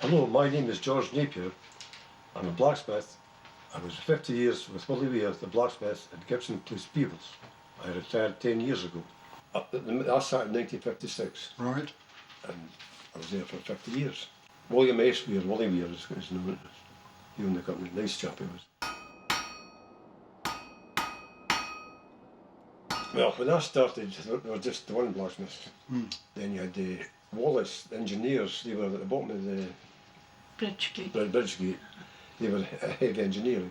Hello, my name is George Napier. I'm a blacksmith. I was 50 years with Willie Weir, the blacksmith at Gibson Place, Peebles. I retired 10 years ago. I started in 1956. Right. And I was there for 50 years. William S. Weir, Willie Weir is known as. He owned the company, nice chap he was. Well, when I started, there was just one blacksmith. Then you had Wallace engineers, they were at the bottom of the Bridge gate. Bridge gate. They were heavy engineering.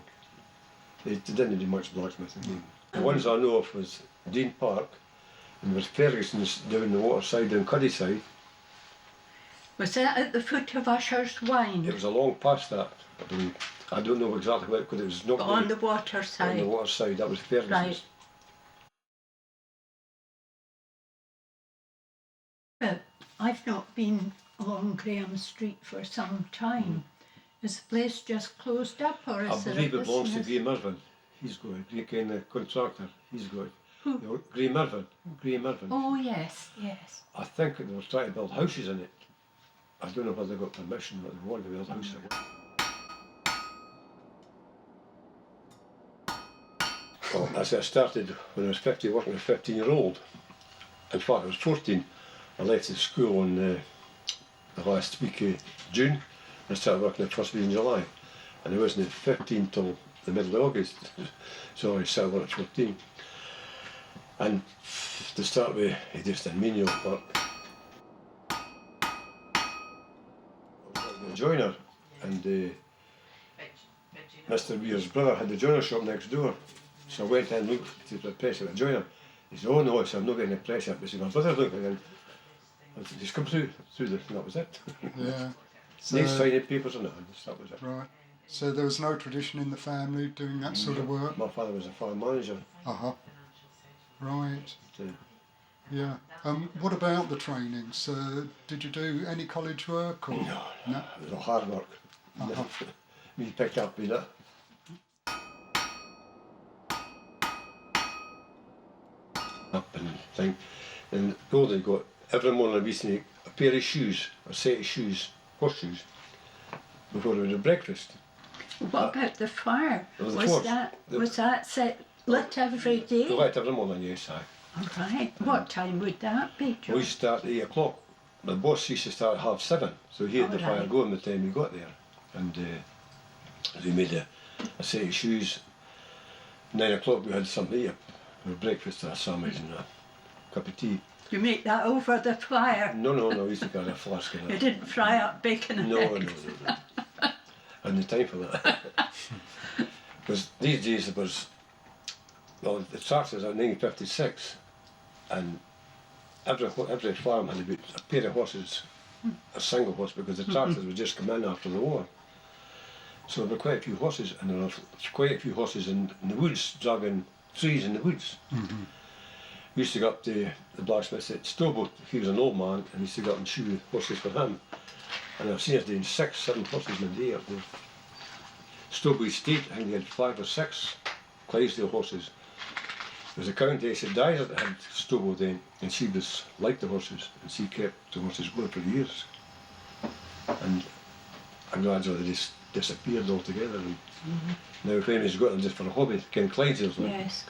They didn't do much blacksmithing. The ones I know of was Dean Park, and there was Ferguson's down the waterside, down Cuddy side. Was that at the foot of Usher's Wine? It was along past that, I believe. I don't know exactly where, because it was not On the water side. on the water side, that was Ferguson's. Right. I've not been along Graham Street for some time. Is the place just closed up, or is I there believe a it belongs to business? Graham Irvin. He's got it. Graham, the contractor, he's got it. Who? You know, Graham Irvin. Graham Irvin. Oh yes, yes. I think they were trying to build houses in it. I don't know whether they got permission, but they wanted to build houses in it. Well, as I started when I was 50, working as a 15-year-old. In fact, I was 14. I left the school on the last week of June. I started working the first week in July. And I wasn't 15 till the middle of August. So I started working at 14. And to start with, I just did menial work. I was a joiner, and Mr. Weir's brother had the joiner shop next door. So I went in and looked to the press of a joiner. He said, "Oh no," I said, "I'm not getting a press up." He said, "My brother looking in." I just come through this, and that was it. Yeah. Nice signing papers and that was it. Right. So there was no tradition in the family doing that sort of work? My father was a farm manager. Uh-huh. Right. So, Yeah. What about the trainings? Did you do any college work? Or? no, No. it was all hard work. Me picked up with that. Up and thing. And gold they got every morning we used to make a pair of shoes, a set of shoes, horseshoes, before we had breakfast. What about the fire? There was a Was torch. that set lit every day? We light every morning, yes, aye. All right. What time would that be, We George? used to start at 8 o'clock. My boss used to start at 7:30, so he had the fire Alright. going by the time we got there. And we made a set of shoes. 9 o'clock we had something to eat for breakfast, a sandwich and a cup of tea. You make that over the fire. No, we used to carry a flask of You that. didn't fry up bacon and No. eggs. I hadn't the time for that. Because these days it was, well, the tractors are 1956, and every farm had about a pair of horses, a single horse, because the tractors would just come in after the war. So there were quite a few horses, and there were quite a few horses in the woods, dragging trees in the woods. We used to go up to the blacksmith at Stowboat. He was an old man, and we used to go up and shoe horses for him. And I've seen us doing 6, 7 horses in a day up there. Stowboat Estate, I think he had 5 or 6 Clydesdale horses. There was a countess at Dyser that had Stowboat then, and she was liked the horses, and she kept the horses going for years. And I gradually they just disappeared altogether. And now family's got them just for a hobby, kind of Clydesdales. Like. Yes.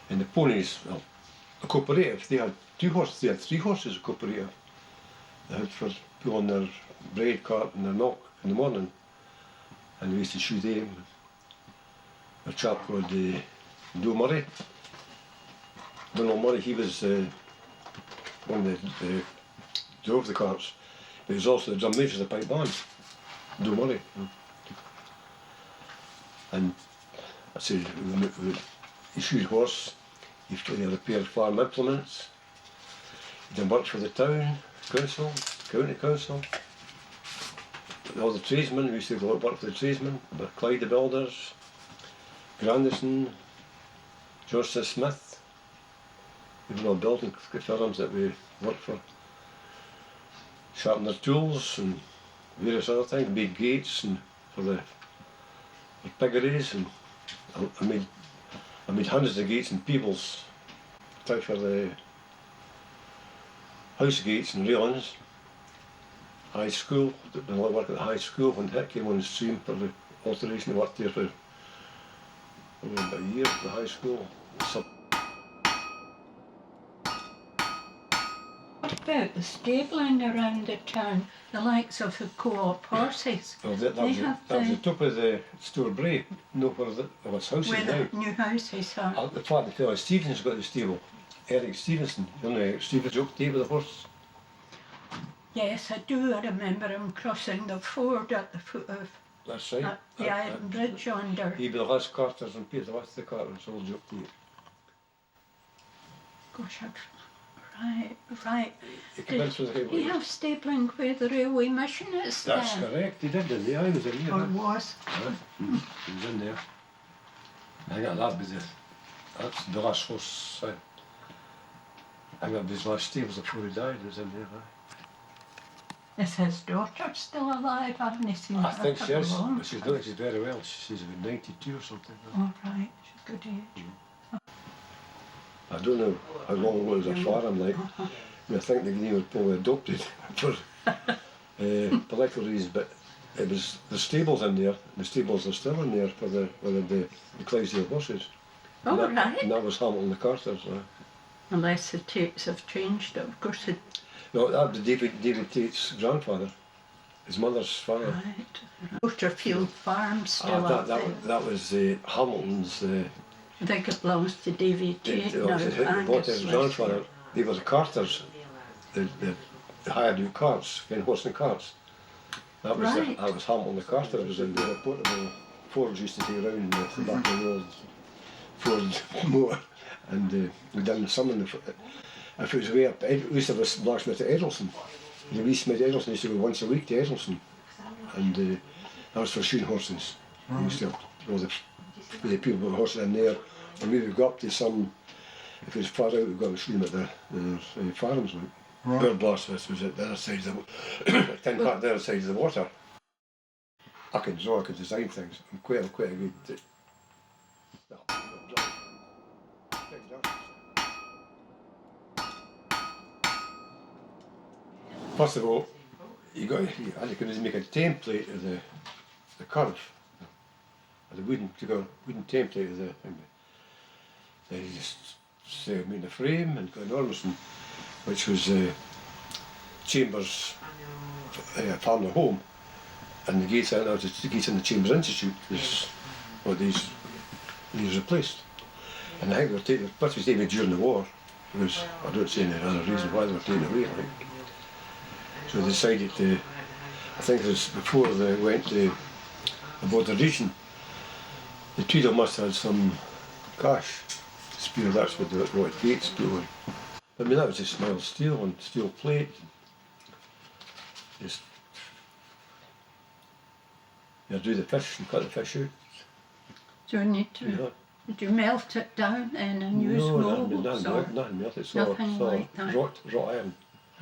And the ponies, well, a cooperative, they had 2 horses, they had 3 horses, a cooperative. They had for pulling their bread cart and their milk in the morning. And we used to shoe them. A chap called Doe Murray. Donald Murray, he was one that drove the carts, but he was also the drum major of the pipe band. Doe Murray. And I said, he shoed horse. He repaired farm implements. He done work for the town council, county council. All the tradesmen, we used to go work for the tradesmen, the Clyde the builders, Grandison, George Smith. We were all building firms that we worked for. Sharpen their tools and various other things, made gates and for the piggeries, and I made hundreds of gates in Peebles, for the house gates and railings. high school, did a lot of work at the high school when it came on the stream for the alteration. I worked there for about a year at the high school. What about the stabling around the town, the likes of the co-op horses? Well, that was the top of the Store Bray, no where was houses Where now. the new houses are. The flat the fellow Stevens got the stable. Eric Stevenson, you know Eric Stevens up there with the horse. Yes, I do. I remember him crossing the ford at the foot of That's right. the iron bridge yonder. He was the last carters and Peter, what's the carter and sold you up there. Gosh, right. He came in through the Did he railway. have stabling where the railway mission is That's then? correct, he did, didn't he? I was in there. Or was? He was in there. I got that with that's the last horse. I got his last stables before he died, he was in there. Is his daughter still alive? I haven't seen her I think for she is, long. but she's doing very well. She's about 92 or something. All right, she's good age. I don't know how long it was a farm like. I think the guinea was probably adopted for political reasons, but it was the stables in there. The stables are still in there for the Clydesdale horses. Oh, and that, right. And that was Hamilton the Carters. Unless the Tates have changed, of course. No, that was David Tate's grandfather, his mother's father. Right. Waterfield Farm still up there. That was Hamilton's. I think it belongs to David Tate now. Bought his Angus grandfather. Leslie. They were the Carters. They hired new carts, horse and carts. That was Right. that was Hamilton the Carter. Was in there. Portable Fords used to take around the back of the old Ford motor, and we done some in the. If it was way up, we used to have a blacksmith at Edinburgh. The wee smith at Edinburgh used to go once a week to Edinburgh, and that was for shoeing horses. We used to have all the people with horses in there, and we would go up to some. If it was far out, we'd go and shoot them at the farms. Like. Right. Our blacksmith was at the other side of the tin pat the other side of the water. I can draw, I can design things. I'm quite a good. First of all, you can make a template of the curve, of the wooden template of the thing. Then you just made the frame and got an ornament, which was Chambers family home, and the gates out now the gates in the Chambers Institute was what these replaced. And I think they were taken, first was taken during the war. Because I don't see any other reason why they were taken away. Like. So they decided to, I think it was before they went to aboard the region, the Tweeddale must have had some cash to spare, that's what they wanted gates put on. I mean that was just mild steel and steel plate. Just you do the fish and cut the fish out. Do you need to? Yeah. Did you melt it down and use molds? Nothing melted. It's nothing all like that. wrought iron.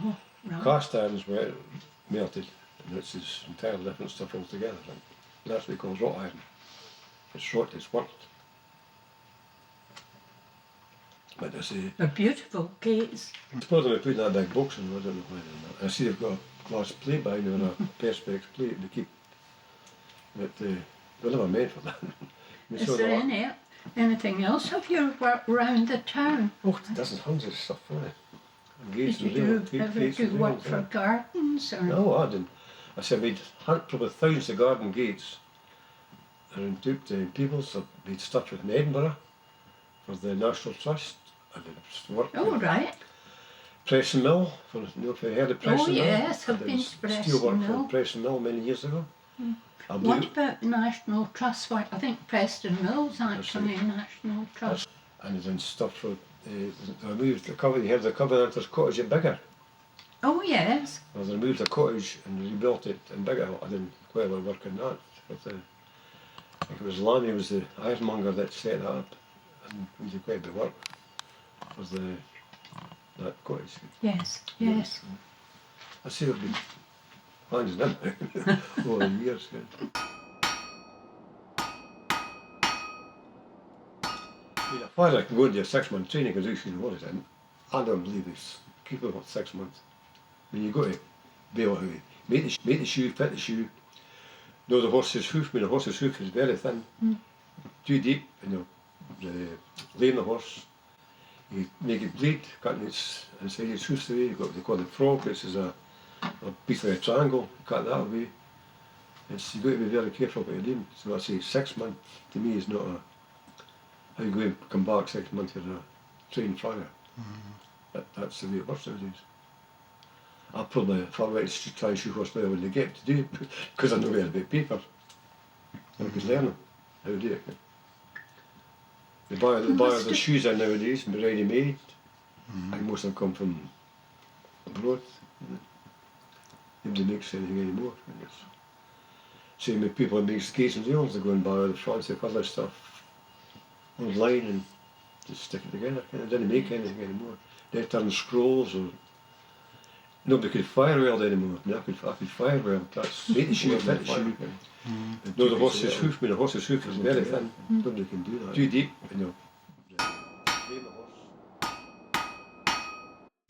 Oh, right. Cast irons were melted, and it's this entirely different stuff altogether. Right? That's what they call wrought iron. It's wrought, it's worked. But I say, They're beautiful gates. I suppose they put in that big box and I don't know why they're not. I see they've got a glass plate behind them and a perspex plate they keep. But they're never made for that. Is there anything else of your work round the town? Oh, there's hundreds of stuff for it. Gates Did and you rails, ever gates do and work rails, for yeah. gardens? Or? No, I didn't. I said I made probably thousands of garden gates around Peebles. I made stuff in Edinburgh for the National Trust. I did work Oh, with right. Press and Mill. For, you know, if you heard of Press and Mill. Yes, I I've did been to Press steel work and for Mill. Press and Mill many years ago. I What believe- about National Trust work? I think Preston Mill's actually National Trust. And I did stuff for. I moved the cover. You heard the Covenanters cottage at Bigger. Oh, yes. I removed the cottage and rebuilt it in Bigger. I did quite a lot of work on that. With the, I think it was Lammy was the ironmonger that set that up, and we did quite a bit of work for that cottage. Yes, yes. I see I've been handing them over the years. If I can go into a 6-month training because usually the holiday, I don't believe it's people about 6 months. When you go to bail, make the shoe, fit the shoe. Know the horse's hoof. I mean, the horse's hoof is very thin, too deep, and you're laying the horse. You make it bleed, cutting its inside its hoofs away. You've got what they call the frog, which is a piece of a triangle. Cut that away. You've got to be very careful what you're doing. So I say 6 months to me is not a. How you go and come back 6 months as a trained flyer. That's the way it works nowadays. I'll probably, if I went to try and shoe horse now, I wouldn't get to do it because I know where about paper. I could learn how to do it. They buy the shoes in nowadays, ready made. I think most of them come from abroad. Nobody makes anything anymore. Same with people that make skates and wheels, they go and buy all the fancy colour stuff online and just stick it together. They didn't make anything anymore. They turn scrolls or nobody could fire weld anymore. I could fire weld. That's make the shoe, fit the shoe. No, the horse's hoof. I mean, the horse's hoof is very thin. Nobody can do that. Too deep,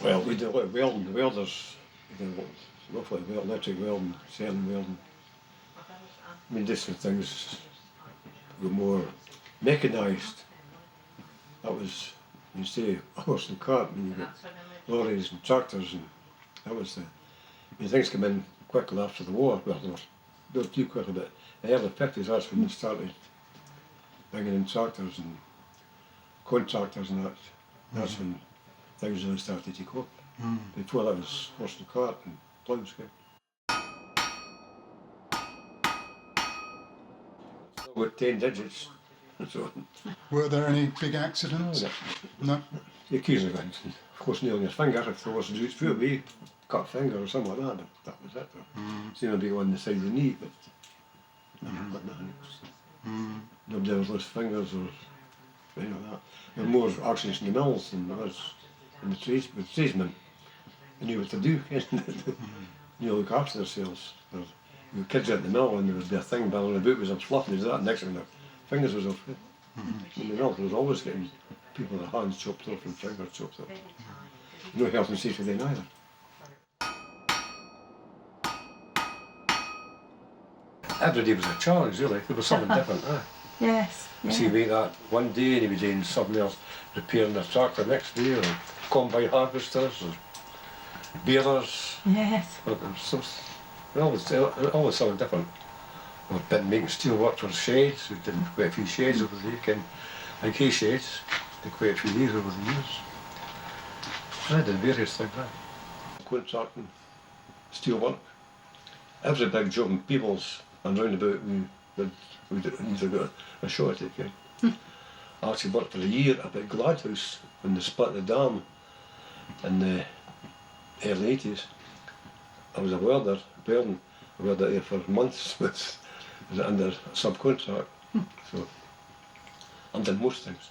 Well, we do a lot of welding. The welders, an awful lot of welding, electric welding, certain welding. I mean, different things were more mechanised. That was, you say, a horse and cart, and you got lorries and tractors, and that was the. I mean, things came in quickly after the war. Well, not too quickly, but in the early 50s, that's when they started bringing in tractors and contractors and that. That's when things really started to take off. Before that was horse and cart and ploughs. About 10 digits. So, Were there any big accidents? No. the occasional things. Of course, nailing your finger if there wasn't roots through away, cut finger or something like that, but that was it. Seen a bit on the side of the knee, but nothing else. Nobody ever lost fingers or anything like that. There were more accidents in the mills than there was in the tradesmen. They knew what to do. You look after themselves. There were kids at the mill and there would be a thing banging about with some fluff and there's that next thing their fingers was off. In the mill there was always getting people with their hands chopped off and fingers chopped off. No health and safety then either. Every day was a challenge really, there was something different. Yes. So you make that one day and you'd be doing something else, repairing a tractor next day, or combine harvesters, or balers. Yes. But always something different. We've been making steel work for sheds, we've done quite a few sheds over the weekend, like hay sheds, did quite a few years over the years. I did various things. Contracting, steel work, every big job in Peebles and round about we either got a shot at it. I actually worked for a year up at Gladhouse when they split the dam in the early 80s. I was a welder, welding. I worked there for months with under subcontract. So I did most things.